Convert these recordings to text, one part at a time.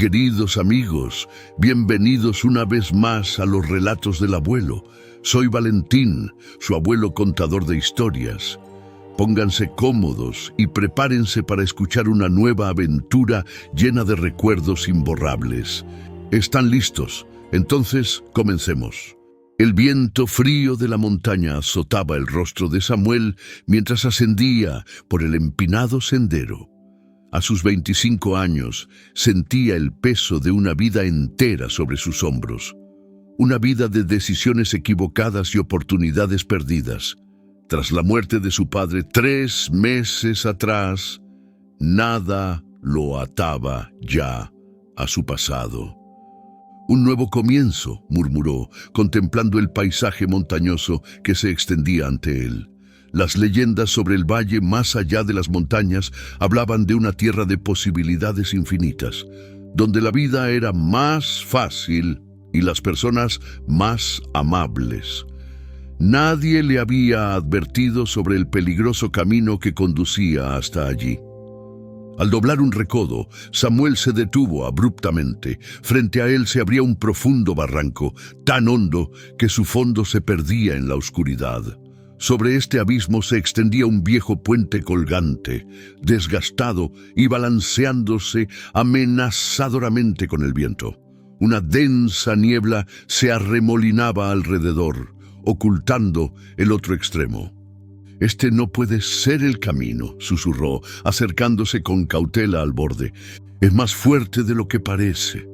Queridos amigos, bienvenidos una vez más a los relatos del abuelo. Soy Valentín, su abuelo contador de historias. Pónganse cómodos y prepárense para escuchar una nueva aventura llena de recuerdos imborrables. ¿Están listos? Entonces, comencemos. El viento frío de la montaña azotaba el rostro de Samuel mientras ascendía por el empinado sendero. A sus 25 años, sentía el peso de una vida entera sobre sus hombros. Una vida de decisiones equivocadas y oportunidades perdidas. Tras la muerte de su padre 3 meses atrás, nada lo ataba ya a su pasado. Un nuevo comienzo, murmuró, contemplando el paisaje montañoso que se extendía ante él. Las leyendas sobre el valle más allá de las montañas hablaban de una tierra de posibilidades infinitas, donde la vida era más fácil y las personas más amables. Nadie le había advertido sobre el peligroso camino que conducía hasta allí. Al doblar un recodo, Samuel se detuvo abruptamente. Frente a él se abría un profundo barranco, tan hondo que su fondo se perdía en la oscuridad. Sobre este abismo se extendía un viejo puente colgante, desgastado y balanceándose amenazadoramente con el viento. Una densa niebla se arremolinaba alrededor, ocultando el otro extremo. «Este no puede ser el camino», susurró, acercándose con cautela al borde. «Es más fuerte de lo que parece».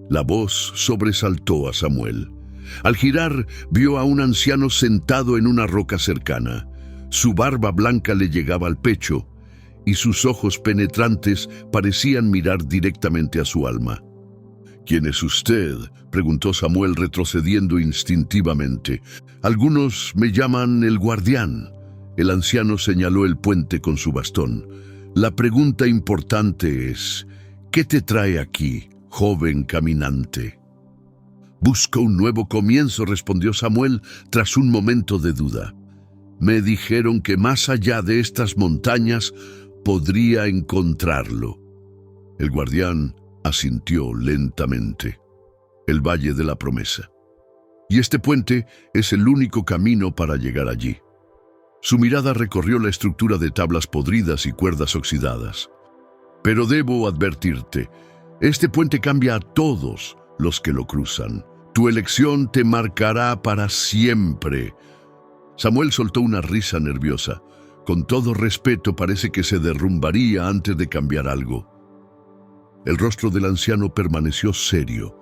La voz sobresaltó a Samuel. Al girar, vio a un anciano sentado en una roca cercana. Su barba blanca le llegaba al pecho, y sus ojos penetrantes parecían mirar directamente a su alma. «¿Quién es usted?», preguntó Samuel retrocediendo instintivamente. «Algunos me llaman el guardián». El anciano señaló el puente con su bastón. «La pregunta importante es, ¿qué te trae aquí, joven caminante?» «Busco un nuevo comienzo», respondió Samuel tras un momento de duda. «Me dijeron que más allá de estas montañas podría encontrarlo». El guardián asintió lentamente. «El Valle de la Promesa. Y este puente es el único camino para llegar allí». Su mirada recorrió la estructura de tablas podridas y cuerdas oxidadas. «Pero debo advertirte, este puente cambia a todos los que lo cruzan. Tu elección te marcará para siempre». Samuel soltó una risa nerviosa. «Con todo respeto, parece que se derrumbaría antes de cambiar algo». El rostro del anciano permaneció serio.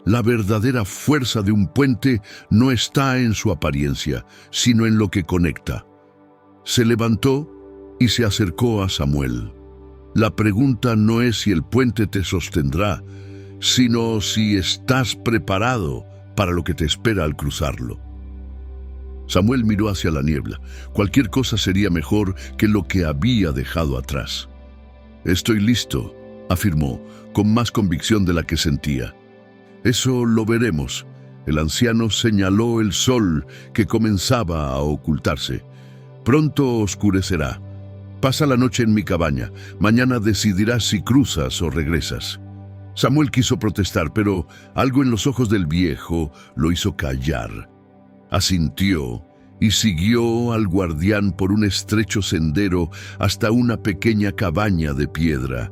La verdadera fuerza de un puente no está en su apariencia, sino en lo que conecta. Se levantó y se acercó a Samuel. «La pregunta no es si el puente te sostendrá, sino si estás preparado para lo que te espera al cruzarlo». Samuel miró hacia la niebla. Cualquier cosa sería mejor que lo que había dejado atrás. «Estoy listo», afirmó, con más convicción de la que sentía. «Eso lo veremos». El anciano señaló el sol que comenzaba a ocultarse. «Pronto oscurecerá. Pasa la noche en mi cabaña. Mañana decidirás si cruzas o regresas». Samuel quiso protestar, pero algo en los ojos del viejo lo hizo callar. Asintió y siguió al guardián por un estrecho sendero hasta una pequeña cabaña de piedra,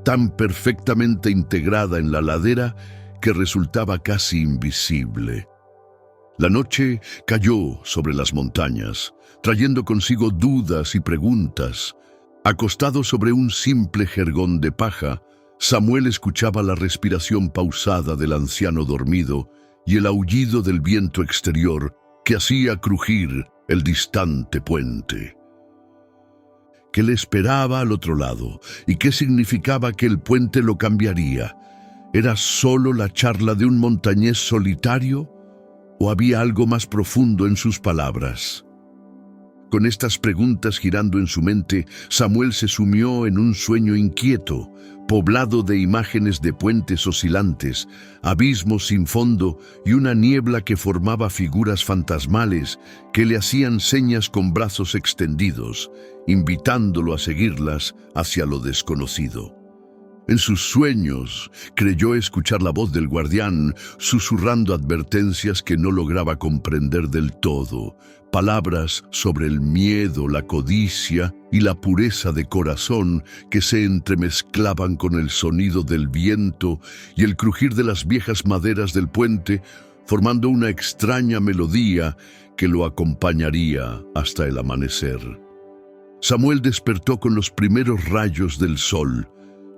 tan perfectamente integrada en la ladera que resultaba casi invisible. La noche cayó sobre las montañas, trayendo consigo dudas y preguntas. Acostado sobre un simple jergón de paja, Samuel escuchaba la respiración pausada del anciano dormido y el aullido del viento exterior que hacía crujir el distante puente. ¿Qué le esperaba al otro lado? ¿Y qué significaba que el puente lo cambiaría? ¿Era solo la charla de un montañés solitario? ¿O había algo más profundo en sus palabras? Con estas preguntas girando en su mente, Samuel se sumió en un sueño inquieto, poblado de imágenes de puentes oscilantes, abismos sin fondo y una niebla que formaba figuras fantasmales que le hacían señas con brazos extendidos, invitándolo a seguirlas hacia lo desconocido. En sus sueños creyó escuchar la voz del guardián susurrando advertencias que no lograba comprender del todo, palabras sobre el miedo, la codicia y la pureza de corazón que se entremezclaban con el sonido del viento y el crujir de las viejas maderas del puente, formando una extraña melodía que lo acompañaría hasta el amanecer. Samuel despertó con los primeros rayos del sol.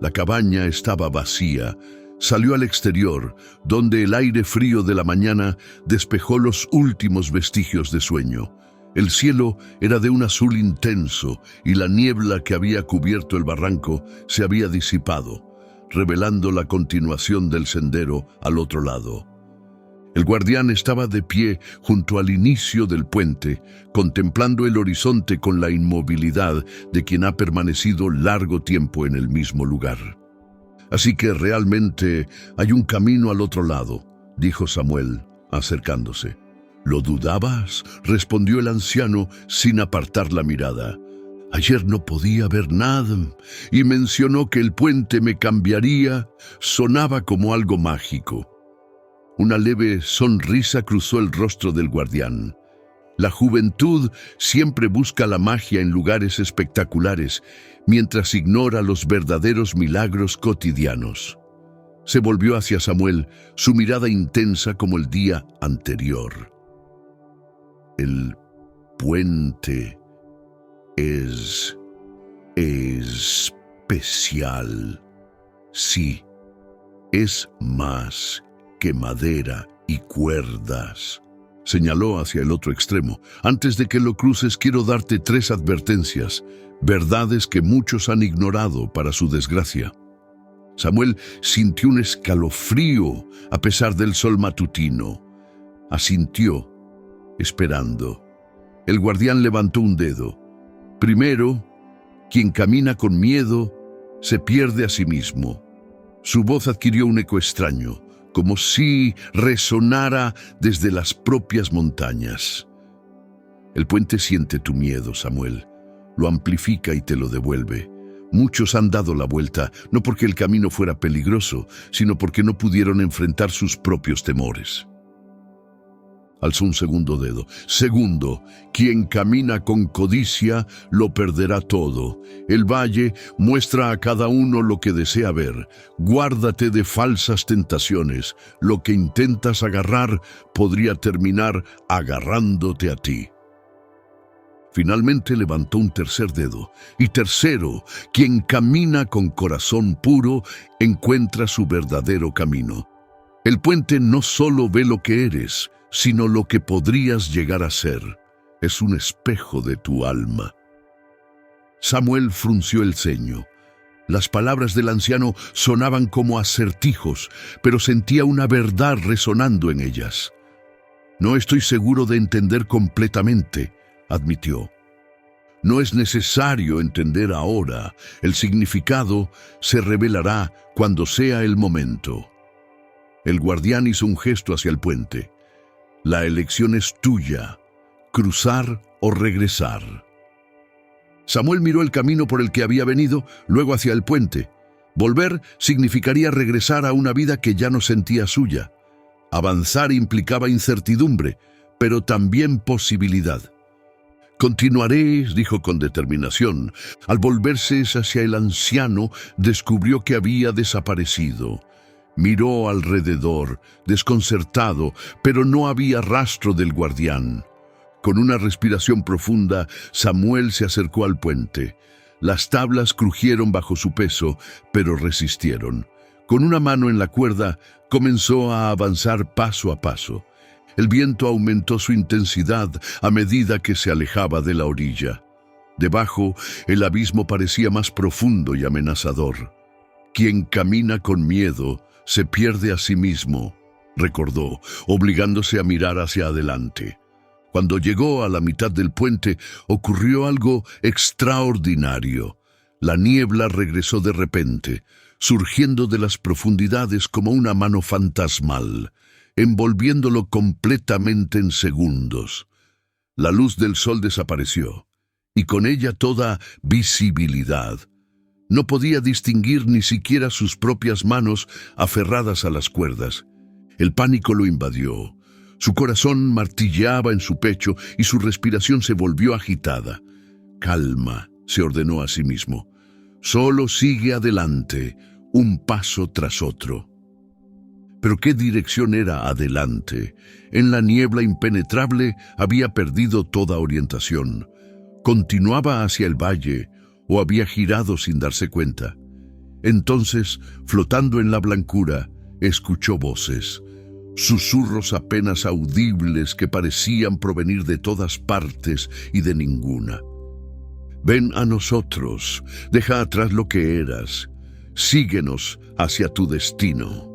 La cabaña estaba vacía. Salió al exterior, donde el aire frío de la mañana despejó los últimos vestigios de sueño. El cielo era de un azul intenso y la niebla que había cubierto el barranco se había disipado, revelando la continuación del sendero al otro lado. El guardián estaba de pie junto al inicio del puente, contemplando el horizonte con la inmovilidad de quien ha permanecido largo tiempo en el mismo lugar. «Así que realmente hay un camino al otro lado», dijo Samuel, acercándose. «¿Lo dudabas?», respondió el anciano sin apartar la mirada. «Ayer no podía ver nada y mencionó que el puente me cambiaría. Sonaba como algo mágico». Una leve sonrisa cruzó el rostro del guardián. La juventud siempre busca la magia en lugares espectaculares, mientras ignora los verdaderos milagros cotidianos. Se volvió hacia Samuel, su mirada intensa como el día anterior. «El puente es especial. Sí, es más que madera y cuerdas», señaló hacia el otro extremo. «Antes de que lo cruces, quiero darte 3 advertencias, verdades que muchos han ignorado para su desgracia». Samuel sintió un escalofrío a pesar del sol matutino. Asintió, esperando. El guardián levantó un dedo. «Primero, quien camina con miedo se pierde a sí mismo». Su voz adquirió un eco extraño, como si resonara desde las propias montañas. «El puente siente tu miedo, Samuel. Lo amplifica y te lo devuelve. Muchos han dado la vuelta, no porque el camino fuera peligroso, sino porque no pudieron enfrentar sus propios temores». Alzó un segundo dedo. «Segundo, quien camina con codicia lo perderá todo. El valle muestra a cada uno lo que desea ver. Guárdate de falsas tentaciones. Lo que intentas agarrar podría terminar agarrándote a ti». Finalmente levantó un tercer dedo. «Y tercero, quien camina con corazón puro encuentra su verdadero camino. El puente no solo ve lo que eres, sino lo que podrías llegar a ser. Es un espejo de tu alma». Samuel frunció el ceño. Las palabras del anciano sonaban como acertijos, pero sentía una verdad resonando en ellas. «No estoy seguro de entender completamente», admitió. «No es necesario entender ahora. El significado se revelará cuando sea el momento». El guardián hizo un gesto hacia el puente. «La elección es tuya, cruzar o regresar». Samuel miró el camino por el que había venido, luego hacia el puente. Volver significaría regresar a una vida que ya no sentía suya. Avanzar implicaba incertidumbre, pero también posibilidad. «Continuaré», dijo con determinación. Al volverse hacia el anciano, descubrió que había desaparecido. Miró alrededor, desconcertado, pero no había rastro del guardián. Con una respiración profunda, Samuel se acercó al puente. Las tablas crujieron bajo su peso, pero resistieron. Con una mano en la cuerda, comenzó a avanzar paso a paso. El viento aumentó su intensidad a medida que se alejaba de la orilla. Debajo, el abismo parecía más profundo y amenazador. «Quien camina con miedo se pierde a sí mismo», recordó, obligándose a mirar hacia adelante. Cuando llegó a la mitad del puente, ocurrió algo extraordinario. La niebla regresó de repente, surgiendo de las profundidades como una mano fantasmal, envolviéndolo completamente en segundos. La luz del sol desapareció, y con ella toda visibilidad. No podía distinguir ni siquiera sus propias manos aferradas a las cuerdas. El pánico lo invadió. Su corazón martilleaba en su pecho y su respiración se volvió agitada. Calma, se ordenó a sí mismo. Solo sigue adelante, un paso tras otro. ¿Pero qué dirección era adelante? En la niebla impenetrable había perdido toda orientación. ¿Continuaba hacia el valle o había girado sin darse cuenta? Entonces, flotando en la blancura, escuchó voces. Susurros apenas audibles que parecían provenir de todas partes y de ninguna. Ven a nosotros, deja atrás lo que eras, síguenos hacia tu destino.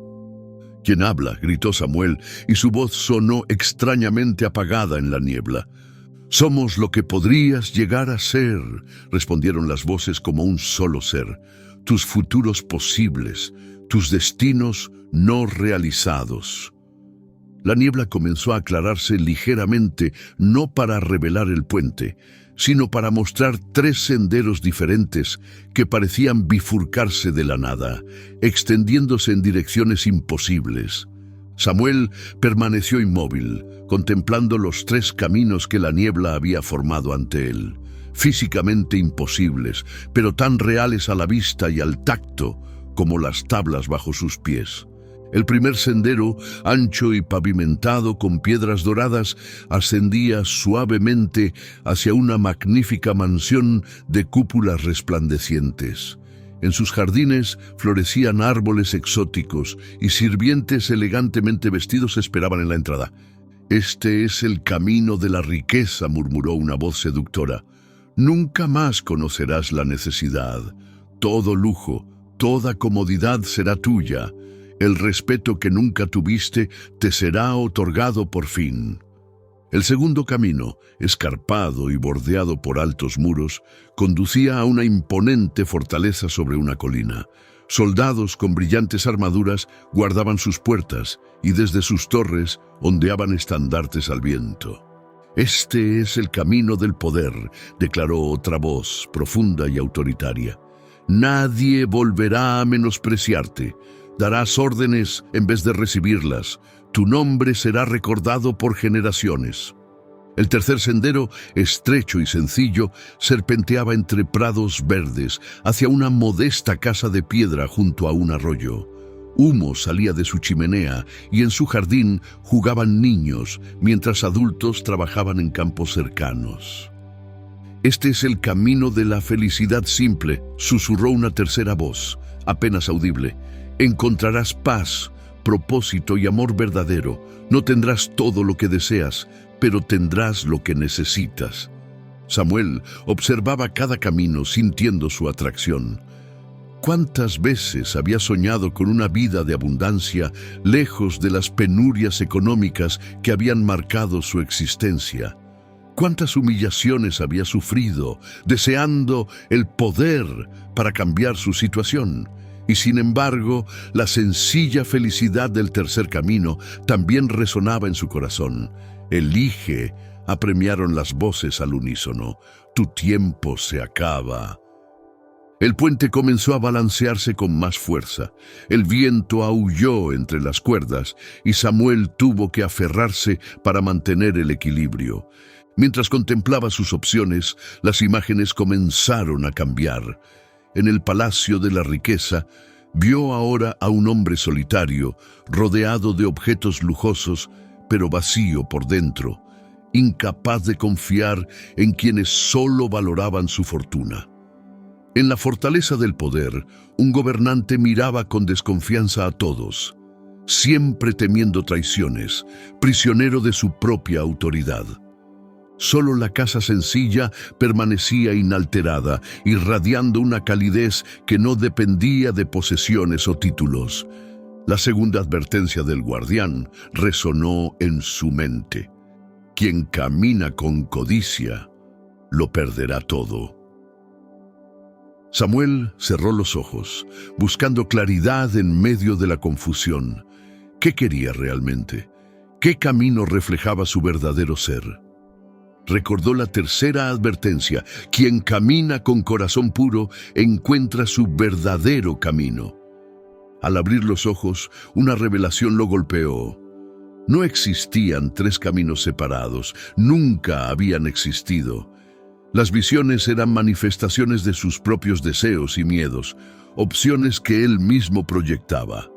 ¿Quién habla?, gritó Samuel, y su voz sonó extrañamente apagada en la niebla. Somos lo que podrías llegar a ser, respondieron las voces como un solo ser. Tus futuros posibles, tus destinos no realizados. La niebla comenzó a aclararse ligeramente, no para revelar el puente, sino para mostrar 3 senderos diferentes que parecían bifurcarse de la nada, extendiéndose en direcciones imposibles. Samuel permaneció inmóvil, contemplando los 3 caminos que la niebla había formado ante él, físicamente imposibles, pero tan reales a la vista y al tacto como las tablas bajo sus pies. El primer sendero, ancho y pavimentado con piedras doradas, ascendía suavemente hacia una magnífica mansión de cúpulas resplandecientes. En sus jardines florecían árboles exóticos y sirvientes elegantemente vestidos esperaban en la entrada. «Este es el camino de la riqueza», murmuró una voz seductora. «Nunca más conocerás la necesidad. Todo lujo, toda comodidad será tuya. El respeto que nunca tuviste te será otorgado por fin». El segundo camino, escarpado y bordeado por altos muros, conducía a una imponente fortaleza sobre una colina. Soldados con brillantes armaduras guardaban sus puertas y desde sus torres ondeaban estandartes al viento. «Este es el camino del poder», declaró otra voz profunda y autoritaria. «Nadie volverá a menospreciarte. Darás órdenes en vez de recibirlas. Tu nombre será recordado por generaciones». El tercer sendero, estrecho y sencillo, serpenteaba entre prados verdes hacia una modesta casa de piedra junto a un arroyo. Humo salía de su chimenea y en su jardín jugaban niños, mientras adultos trabajaban en campos cercanos. «Este es el camino de la felicidad simple», susurró una tercera voz, apenas audible. «Encontrarás paz, propósito y amor verdadero. No tendrás todo lo que deseas, pero tendrás lo que necesitas». Samuel observaba cada camino sintiendo su atracción. ¿Cuántas veces había soñado con una vida de abundancia, lejos de las penurias económicas que habían marcado su existencia? ¿Cuántas humillaciones había sufrido, deseando el poder para cambiar su situación? Y sin embargo, la sencilla felicidad del tercer camino también resonaba en su corazón. «Elige», apremiaron las voces al unísono. «Tu tiempo se acaba». El puente comenzó a balancearse con más fuerza. El viento aulló entre las cuerdas y Samuel tuvo que aferrarse para mantener el equilibrio. Mientras contemplaba sus opciones, las imágenes comenzaron a cambiar. En el Palacio de la Riqueza, vio ahora a un hombre solitario, rodeado de objetos lujosos, pero vacío por dentro, incapaz de confiar en quienes solo valoraban su fortuna. En la fortaleza del poder, un gobernante miraba con desconfianza a todos, siempre temiendo traiciones, prisionero de su propia autoridad. Solo la casa sencilla permanecía inalterada, irradiando una calidez que no dependía de posesiones o títulos. La segunda advertencia del guardián resonó en su mente. Quien camina con codicia, lo perderá todo. Samuel cerró los ojos, buscando claridad en medio de la confusión. ¿Qué quería realmente? ¿Qué camino reflejaba su verdadero ser? Recordó la tercera advertencia: quien camina con corazón puro encuentra su verdadero camino. Al abrir los ojos, una revelación lo golpeó. No existían tres caminos separados, nunca habían existido. Las visiones eran manifestaciones de sus propios deseos y miedos, opciones que él mismo proyectaba.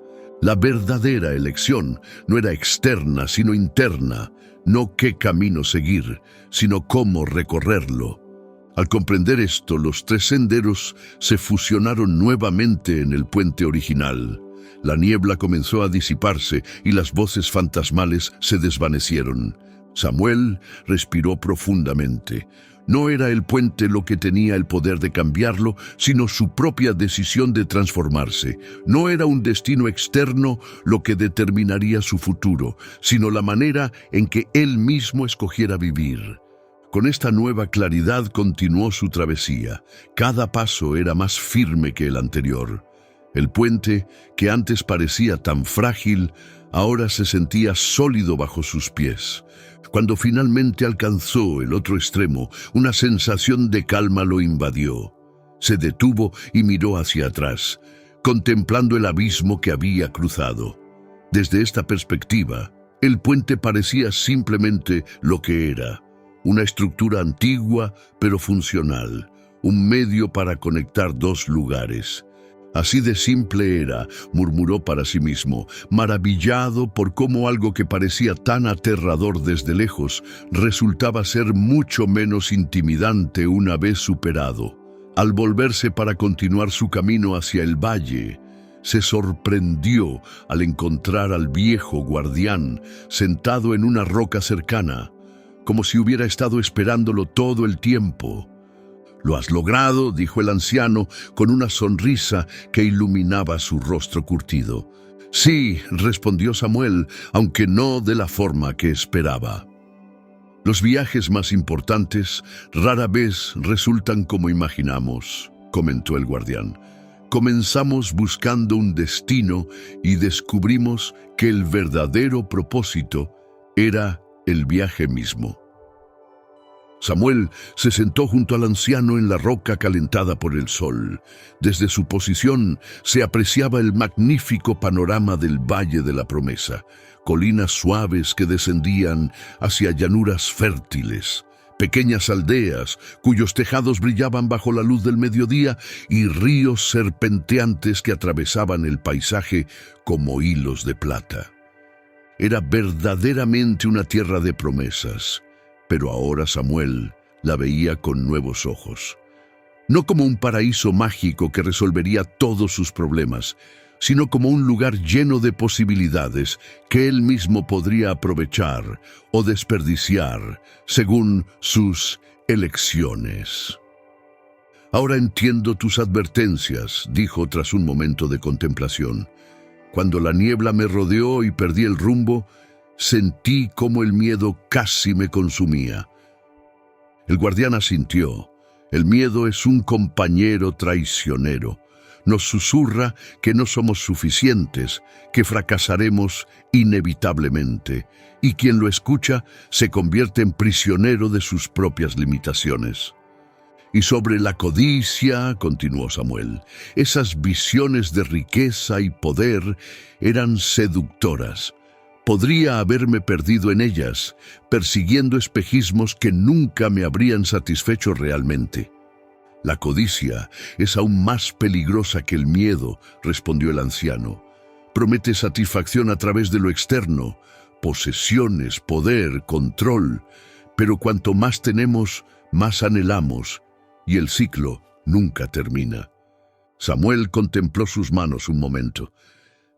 La verdadera elección no era externa, sino interna, no qué camino seguir, sino cómo recorrerlo. Al comprender esto, los tres senderos se fusionaron nuevamente en el puente original. La niebla comenzó a disiparse y las voces fantasmales se desvanecieron. Samuel respiró profundamente. No era el puente lo que tenía el poder de cambiarlo, sino su propia decisión de transformarse. No era un destino externo lo que determinaría su futuro, sino la manera en que él mismo escogiera vivir. Con esta nueva claridad continuó su travesía. Cada paso era más firme que el anterior. El puente, que antes parecía tan frágil, ahora se sentía sólido bajo sus pies. Cuando finalmente alcanzó el otro extremo, una sensación de calma lo invadió. Se detuvo y miró hacia atrás, contemplando el abismo que había cruzado. Desde esta perspectiva, el puente parecía simplemente lo que era: una estructura antigua pero funcional, un medio para conectar dos lugares. Así de simple era, murmuró para sí mismo, maravillado por cómo algo que parecía tan aterrador desde lejos resultaba ser mucho menos intimidante una vez superado. Al volverse para continuar su camino hacia el valle, se sorprendió al encontrar al viejo guardián sentado en una roca cercana, como si hubiera estado esperándolo todo el tiempo. «Lo has logrado», dijo el anciano con una sonrisa que iluminaba su rostro curtido. «Sí», respondió Samuel, aunque no de la forma que esperaba. Los viajes más importantes rara vez resultan como imaginamos, comentó el guardián. Comenzamos buscando un destino y descubrimos que el verdadero propósito era el viaje mismo. Samuel se sentó junto al anciano en la roca calentada por el sol. Desde su posición se apreciaba el magnífico panorama del Valle de la Promesa, colinas suaves que descendían hacia llanuras fértiles, pequeñas aldeas cuyos tejados brillaban bajo la luz del mediodía y ríos serpenteantes que atravesaban el paisaje como hilos de plata. Era verdaderamente una tierra de promesas. Pero ahora Samuel la veía con nuevos ojos. No como un paraíso mágico que resolvería todos sus problemas, sino como un lugar lleno de posibilidades que él mismo podría aprovechar o desperdiciar según sus elecciones. «Ahora entiendo tus advertencias», dijo tras un momento de contemplación. «Cuando la niebla me rodeó y perdí el rumbo, sentí cómo el miedo casi me consumía». El guardián asintió. El miedo es un compañero traicionero. Nos susurra que no somos suficientes, que fracasaremos inevitablemente, y quien lo escucha se convierte en prisionero de sus propias limitaciones. «Y sobre la codicia», continuó Samuel, «esas visiones de riqueza y poder eran seductoras. Podría haberme perdido en ellas, persiguiendo espejismos que nunca me habrían satisfecho realmente». «La codicia es aún más peligrosa que el miedo», respondió el anciano. «Promete satisfacción a través de lo externo, posesiones, poder, control, pero cuanto más tenemos, más anhelamos, y el ciclo nunca termina». Samuel contempló sus manos un momento.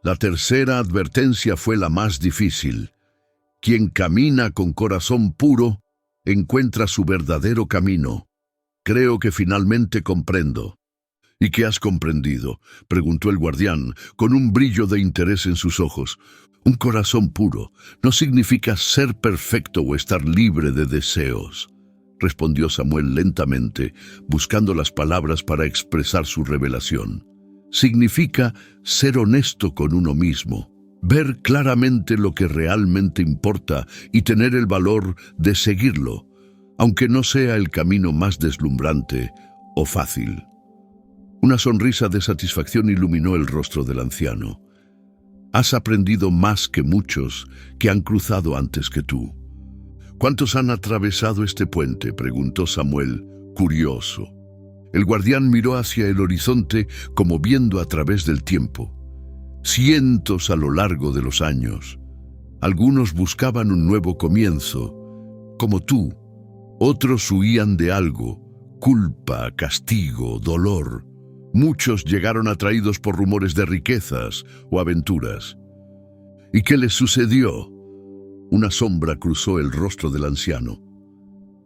La tercera advertencia fue la más difícil. Quien camina con corazón puro encuentra su verdadero camino. Creo que finalmente comprendo. «¿Y qué has comprendido?», preguntó el guardián, con un brillo de interés en sus ojos. «Un corazón puro no significa ser perfecto o estar libre de deseos», respondió Samuel lentamente, buscando las palabras para expresar su revelación. «Significa ser honesto con uno mismo, ver claramente lo que realmente importa y tener el valor de seguirlo. aunque no sea el camino más deslumbrante o fácil. Una sonrisa de satisfacción iluminó el rostro del anciano. Has aprendido más que muchos que han cruzado antes que tú. ¿Cuántos han atravesado este puente?, preguntó Samuel, curioso. El guardián miró hacia el horizonte como viendo a través del tiempo. Cientos a lo largo de los años. Algunos buscaban un nuevo comienzo, como tú. Otros huían de algo, culpa, castigo, dolor. Muchos llegaron atraídos por rumores de riquezas o aventuras. ¿Y qué les sucedió? Una sombra cruzó el rostro del anciano.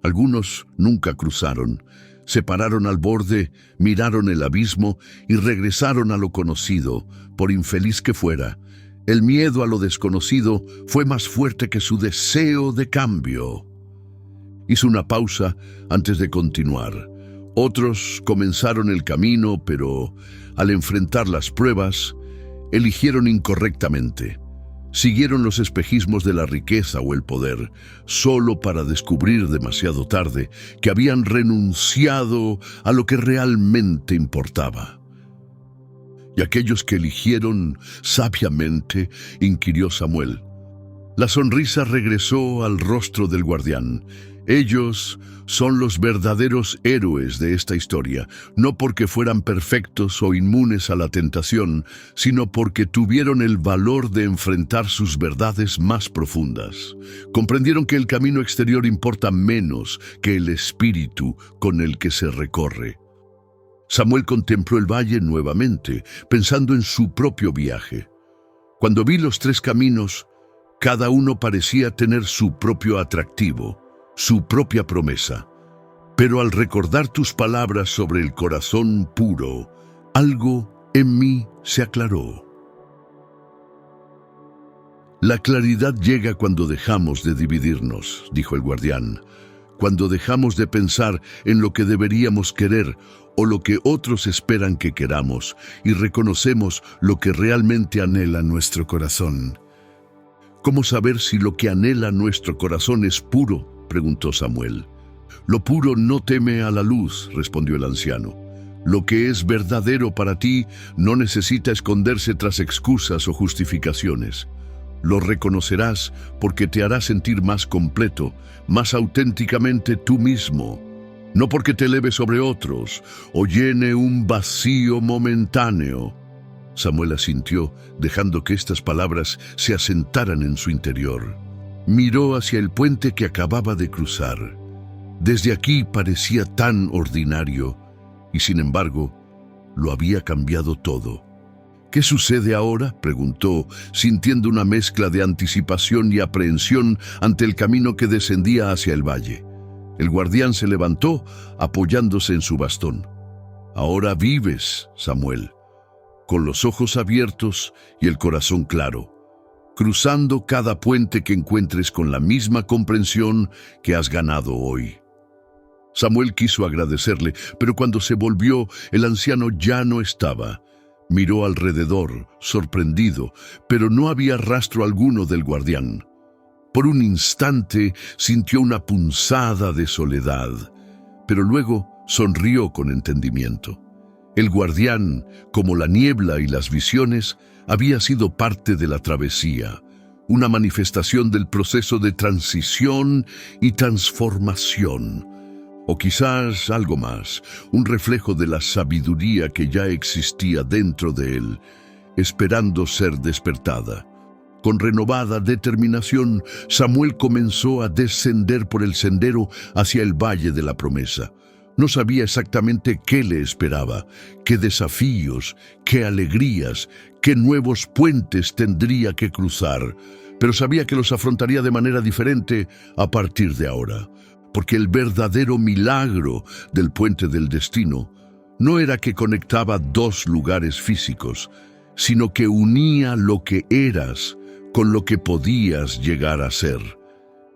Algunos nunca cruzaron, se pararon al borde, miraron el abismo y regresaron a lo conocido, por infeliz que fuera. El miedo a lo desconocido fue más fuerte que su deseo de cambio. Hizo una pausa antes de continuar. Otros comenzaron el camino, pero al enfrentar las pruebas, eligieron incorrectamente. Siguieron los espejismos de la riqueza o el poder, solo para descubrir demasiado tarde que habían renunciado a lo que realmente importaba. ¿Y aquellos que eligieron sabiamente?, inquirió Samuel. La sonrisa regresó al rostro del guardián. Ellos son los verdaderos héroes de esta historia, no porque fueran perfectos o inmunes a la tentación, sino porque tuvieron el valor de enfrentar sus verdades más profundas. Comprendieron que el camino exterior importa menos que el espíritu con el que se recorre. Samuel contempló el valle nuevamente, pensando en su propio viaje. Cuando vi los tres caminos, cada uno parecía tener su propio atractivo, su propia promesa. Pero al recordar tus palabras sobre el corazón puro, algo en mí se aclaró. La claridad llega cuando dejamos de dividirnos, dijo el guardián, cuando dejamos de pensar en lo que deberíamos querer o lo que otros esperan que queramos y reconocemos lo que realmente anhela nuestro corazón. ¿Cómo saber si lo que anhela nuestro corazón es puro?, preguntó Samuel. Lo puro no teme a la luz, respondió el anciano. Lo que es verdadero para ti no necesita esconderse tras excusas o justificaciones. Lo reconocerás porque te hará sentir más completo, más auténticamente tú mismo. No porque te eleve sobre otros o llene un vacío momentáneo. Samuel asintió, dejando que estas palabras se asentaran en su interior. Miró hacia el puente que acababa de cruzar. Desde aquí parecía tan ordinario, y sin embargo, lo había cambiado todo. ¿Qué sucede ahora?, preguntó, sintiendo una mezcla de anticipación y aprehensión ante el camino que descendía hacia el valle. El guardián se levantó, apoyándose en su bastón. Ahora vives, Samuel, con los ojos abiertos y el corazón claro, cruzando cada puente que encuentres con la misma comprensión que has ganado hoy. Samuel quiso agradecerle, pero cuando se volvió, el anciano ya no estaba. Miró alrededor, sorprendido, pero no había rastro alguno del guardián. Por un instante sintió una punzada de soledad, pero luego sonrió con entendimiento. El guardián, como la niebla y las visiones, había sido parte de la travesía, una manifestación del proceso de transición y transformación. O quizás algo más, un reflejo de la sabiduría que ya existía dentro de él, esperando ser despertada. Con renovada determinación, Samuel comenzó a descender por el sendero hacia el Valle de la Promesa. No sabía exactamente qué le esperaba, qué desafíos, qué alegrías, qué nuevos puentes tendría que cruzar, pero sabía que los afrontaría de manera diferente a partir de ahora, porque el verdadero milagro del puente del destino no era que conectaba dos lugares físicos, sino que unía lo que eras con lo que podías llegar a ser.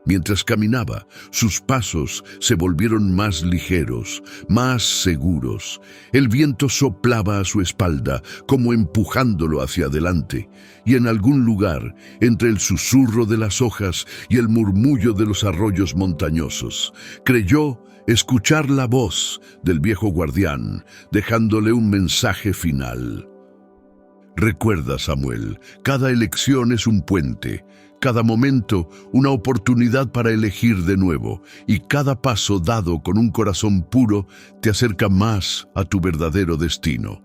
Mientras caminaba, sus pasos se volvieron más ligeros, más seguros. El viento soplaba a su espalda, como empujándolo hacia adelante, y en algún lugar, entre el susurro de las hojas y el murmullo de los arroyos montañosos, creyó escuchar la voz del viejo guardián, dejándole un mensaje final. Recuerda, Samuel, cada elección es un puente, cada momento una oportunidad para elegir de nuevo, y cada paso dado con un corazón puro te acerca más a tu verdadero destino.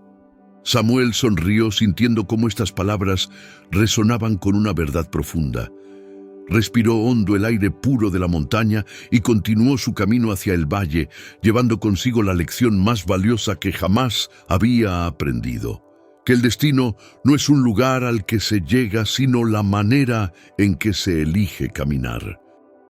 Samuel sonrió sintiendo cómo estas palabras resonaban con una verdad profunda. Respiró hondo el aire puro de la montaña y continuó su camino hacia el valle, llevando consigo la lección más valiosa que jamás había aprendido: que el destino no es un lugar al que se llega, sino la manera en que se elige caminar.